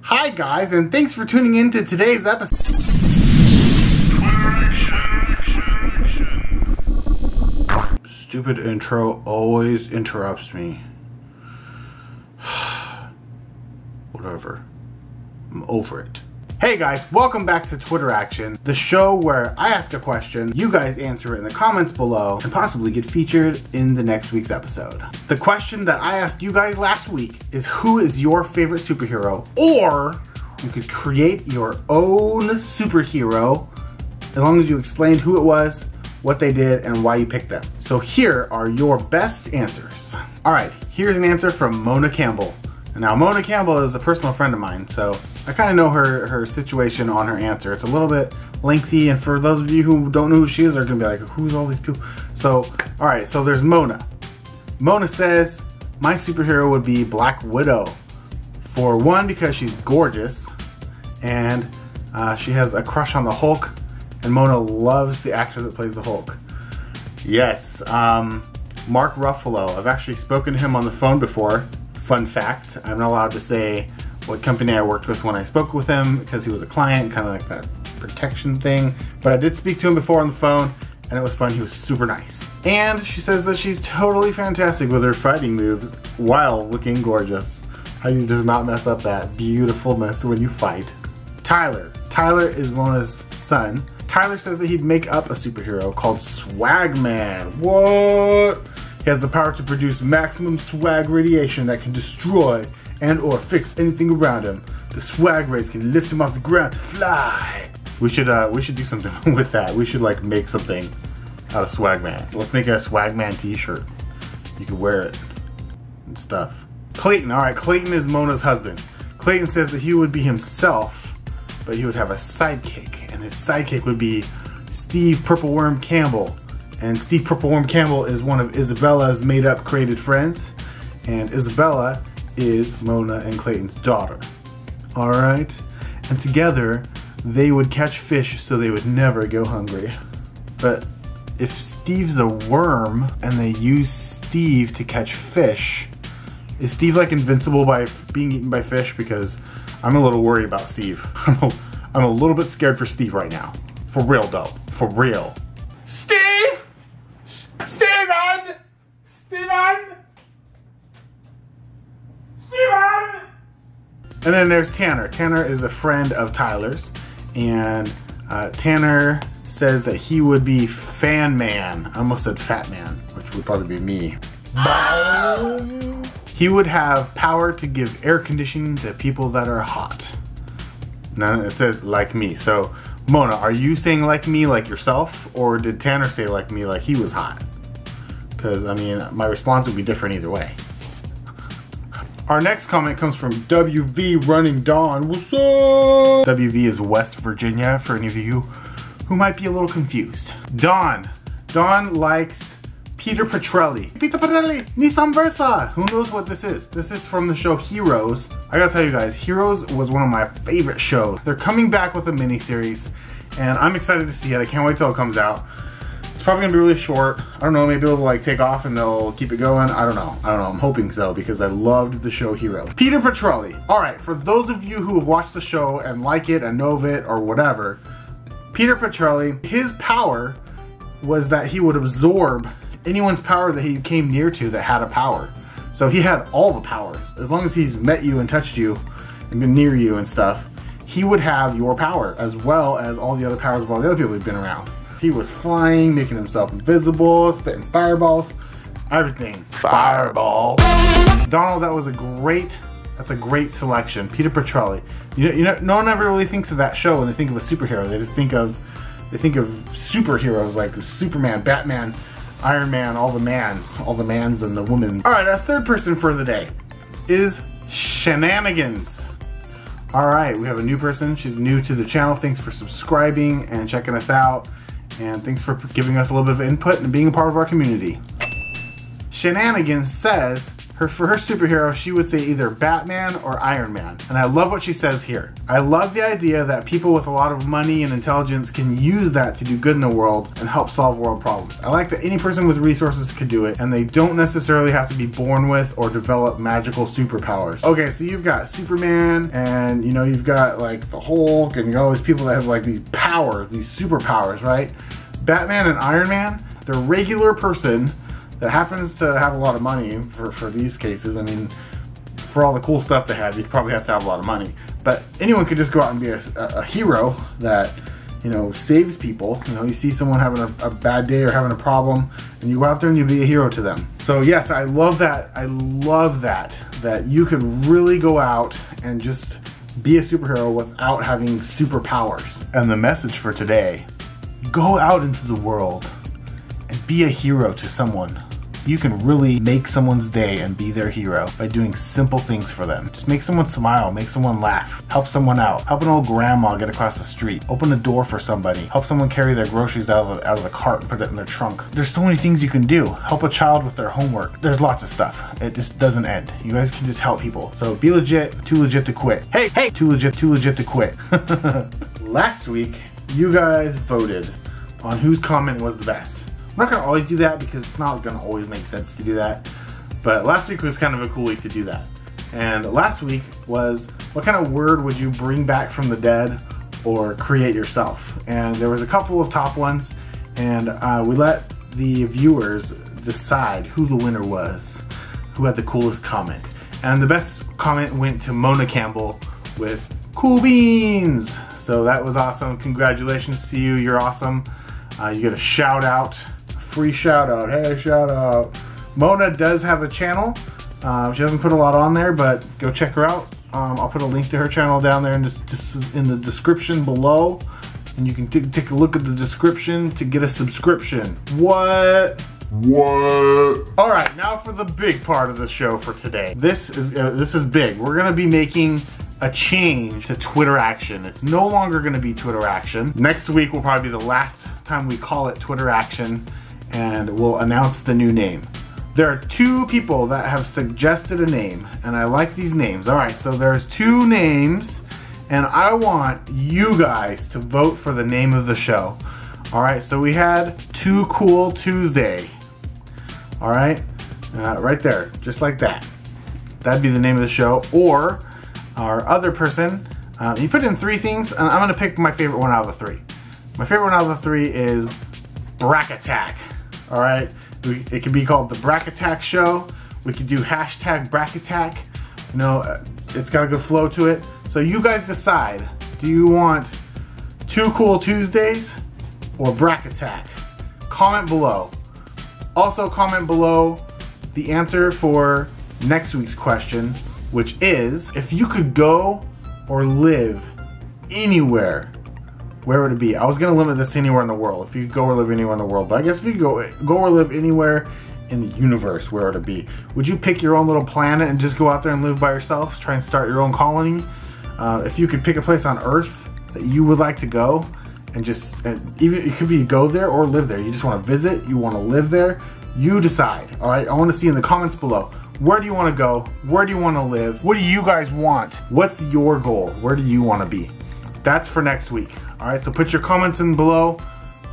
Hi guys, and thanks for tuning in to today's episode. Stupid intro always interrupts me. Whatever. I'm over it. Hey guys, welcome back to Twitter Action, the show where I ask a question, you guys answer it in the comments below, and possibly get featured in the next week's episode. The question that I asked you guys last week is, who is your favorite superhero? Or you could create your own superhero as long as you explained who it was, what they did, and why you picked them. So here are your best answers. All right, here's an answer from Mona Campbell. And now Mona Campbell is a personal friend of mine, so I kind of know her situation on her answer. It's a little bit lengthy, and for those of you who don't know who she is, they're gonna be like, who's all these people? So, all right, so there's Mona. Mona says, my superhero would be Black Widow. For one, because she's gorgeous, and she has a crush on the Hulk, and Mona loves the actor that plays the Hulk. Yes, Mark Ruffalo. I've actually spoken to him on the phone before. Fun fact, I'm not allowed to say what company I worked with when I spoke with him because he was a client, kind of like that protection thing. But I did speak to him before on the phone, and it was fun. He was super nice. And she says that she's totally fantastic with her fighting moves while looking gorgeous. How you does not mess up that beautifulness when you fight. Tyler. Tyler is Mona's son. Tyler says that he'd make up a superhero called Swagman. What? He has the power to produce maximum swag radiation that can destroy and or fix anything around him. The swag rays can lift him off the ground to fly. We should do something with that. We should like make something out of Swagman. Let's make a Swagman t-shirt. You can wear it and stuff. Clayton, all right, Clayton is Mona's husband. Clayton says that he would be himself, but he would have a sidekick, and his sidekick would be Steve Purple Worm Campbell. And Steve Purple Worm Campbell is one of Isabella's made-up created friends. And Isabella is Mona and Clayton's daughter. Alright? And together, they would catch fish so they would never go hungry. But if Steve's a worm and they use Steve to catch fish, is Steve like invincible by being eaten by fish? Because I'm a little worried about Steve. I'm a little bit scared for Steve right now. For real though. For real. Steve! Steven! Steven! Steven! And then there's Tanner. Tanner is a friend of Tyler's, and Tanner says that he would be Fan Man. I almost said Fat Man, which would probably be me. He would have power to give air conditioning to people that are hot. Now it says like me. So Mona, are you saying like me, like yourself, or did Tanner say like me, like he was hot? Because, I mean, my response would be different either way. Our next comment comes from WV Running Dawn. What's up? WV is West Virginia, for any of you who might be a little confused. Dawn. Dawn likes Peter Petrelli. Peter Petrelli, Nissan Versa. Who knows what this is? This is from the show Heroes. I gotta tell you guys, Heroes was one of my favorite shows. They're coming back with a miniseries, and I'm excited to see it. I can't wait till it comes out. It's probably gonna be really short. I don't know, maybe it'll like take off and they'll keep it going. I don't know, I'm hoping so because I loved the show Heroes. Peter Petrelli. All right, for those of you who have watched the show and like it and know of it or whatever, Peter Petrelli, his power was that he would absorb anyone's power that he came near to that had a power. So he had all the powers. As long as he's met you and touched you and been near you and stuff, he would have your power as well as all the other powers of all the other people who've been around. He was flying, making himself invisible, spitting fireballs, everything. Fireball. Donald, that's a great selection. Peter Petrelli. You know, no one ever really thinks of that show when they think of a superhero. They just think of superheroes like Superman, Batman, Iron Man, all the mans and the women. All right, our third person for the day is Shenanigans. All right, we have a new person. She's new to the channel. Thanks for subscribing and checking us out. And thanks for giving us a little bit of input and being a part of our community. Shenanigans says for her superhero, she would say either Batman or Iron Man. And I love what she says here. I love the idea that people with a lot of money and intelligence can use that to do good in the world and help solve world problems. I like that any person with resources could do it, and they don't necessarily have to be born with or develop magical superpowers. Okay, so you've got Superman, and you know, you've got like the Hulk, and you got all these people that have like these powers, these superpowers, right? Batman and Iron Man, they're a regular person that happens to have a lot of money for these cases. I mean, for all the cool stuff they have, you'd probably have to have a lot of money. But anyone could just go out and be a hero that, you know, saves people. You know, you see someone having a bad day or having a problem, and you go out there and you be a hero to them. So yes, I love that. I love that you could really go out and just be a superhero without having superpowers. And the message for today, go out into the world and be a hero to someone. So you can really make someone's day and be their hero by doing simple things for them. Just make someone smile, make someone laugh, help someone out, help an old grandma get across the street, open a door for somebody, help someone carry their groceries out of the cart and put it in their trunk. There's so many things you can do. Help a child with their homework. There's lots of stuff. It just doesn't end. You guys can just help people. So be legit, too legit to quit. Hey, too legit to quit. Last week, you guys voted on whose comment was the best. I'm not gonna always do that because it's not gonna always make sense to do that. But last week was kind of a cool week to do that. And last week was, what kind of word would you bring back from the dead or create yourself? And there was a couple of top ones, and we let the viewers decide who the winner was, who had the coolest comment. And the best comment went to Mona Campbell with cool beans. So that was awesome. Congratulations to you. You're awesome. You get a shout out. Free shout out. Hey, shout out. Mona does have a channel. She hasn't put a lot on there, but go check her out. I'll put a link to her channel down there in the description below, and you can take a look at the description to get a subscription. What? All right, now for the big part of the show for today. This is big. We're gonna be making a change to Twitter Action. It's no longer gonna be Twitter Action. Next week will probably be the last time we call it Twitter Action, and we'll announce the new name. There are two people that have suggested a name, and I like these names. All right, so there's two names, and I want you guys to vote for the name of the show. All right, so we had Too Cool Tuesday. All right, right there, just like that. That'd be the name of the show. Or our other person, you put in three things, and I'm gonna pick my favorite one out of the three. My favorite one out of the three is Bracketteers. All right, it could be called the Bracketteers Show. We could do hashtag Bracketteers. You know, it's got a good flow to it. So you guys decide, do you want Too Cool Tuesdays or Bracketteers? Comment below. Also comment below the answer for next week's question, which is, if you could go or live anywhere, where would it be? I was gonna limit this to anywhere in the world. If you could go or live anywhere in the world, but I guess if you could go or live anywhere in the universe, where would it be? Would you pick your own little planet and just go out there and live by yourself, try and start your own colony? If you could pick a place on Earth that you would like to go, and even it could be go there or live there. You just want to visit, you want to live there, you decide. All right, I want to see in the comments below, where do you want to go? Where do you want to live? What do you guys want? What's your goal? Where do you want to be? That's for next week. All right, so put your comments in below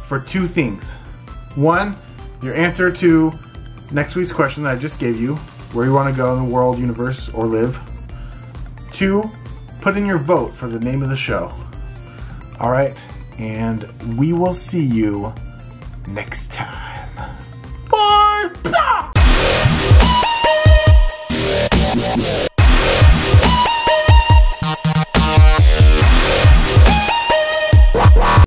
for two things. One, your answer to next week's question that I just gave you, where you want to go in the world, universe, or live. Two, put in your vote for the name of the show. All right, and we will see you next time. Bye!